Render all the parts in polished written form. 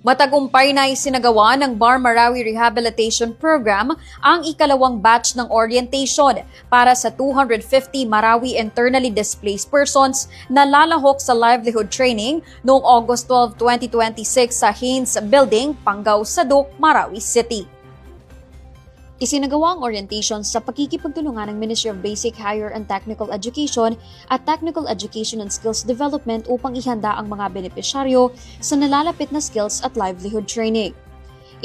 Matagumpay na isinagawa ng Bar Marawi Rehabilitation Program ang ikalawang batch ng orientation para sa 250 Marawi internally displaced persons na lalahok sa livelihood training noong August 12, 2026 sa Haynes Building, Pangaw, Sadok, Marawi City. Isinagawa ang orientation sa pakikipagtulungan ng Ministry of Basic, Higher and Technical Education at Technical Education and Skills Development upang ihanda ang mga benepisyaryo sa nalalapit na skills at livelihood training.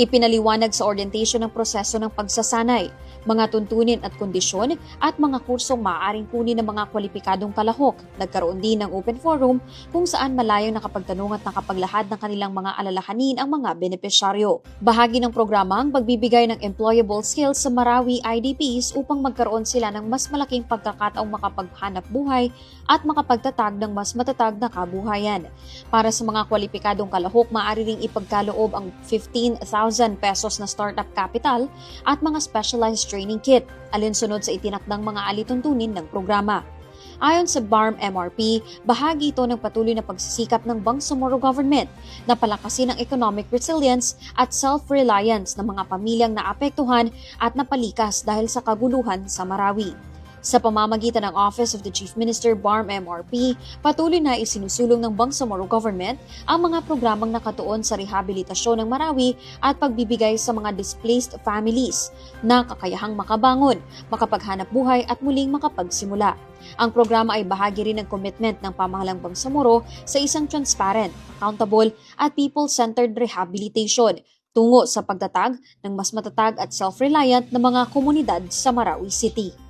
Ipinaliwanag sa orientation ang proseso ng pagsasanay, mga tuntunin at kondisyon at mga kursong maaaring kunin ng mga kwalipikadong kalahok. Nagkaroon din ng open forum kung saan malayang nakapagtanong at nakapaglahad ng kanilang mga alalahanin ang mga benepisyaryo. Bahagi ng programa ang pagbibigay ng employable skills sa Marawi IDPs upang magkaroon sila ng mas malaking pagkakataong makapaghanap buhay at makapagtatag ng mas matatag na kabuhayan. Para sa mga kwalipikadong kalahok, maaari ring ipagkaloob ang 15,000 pesos na startup capital at mga specialized training kit, alinsunod sa itinakdang mga alituntunin ng programa. Ayon sa BARM MRP, bahagi ito ng patuloy na pagsisikap ng Bangsamoro government na palakasin ang economic resilience at self-reliance ng mga pamilyang naapektuhan at napalikas dahil sa kaguluhan sa Marawi. Sa pamamagitan ng Office of the Chief Minister BARM MRP, patuloy na isinusulong ng Bangsamoro Government ang mga programang nakatuon sa rehabilitasyon ng Marawi at pagbibigay sa mga displaced families na kakayahang makabangon, makapaghanap buhay at muling makapagsimula. Ang programa ay bahagi rin ng commitment ng pamahalang Bangsamoro sa isang transparent, accountable at people-centered rehabilitation tungo sa pagtatag ng mas matatag at self-reliant na mga komunidad sa Marawi City.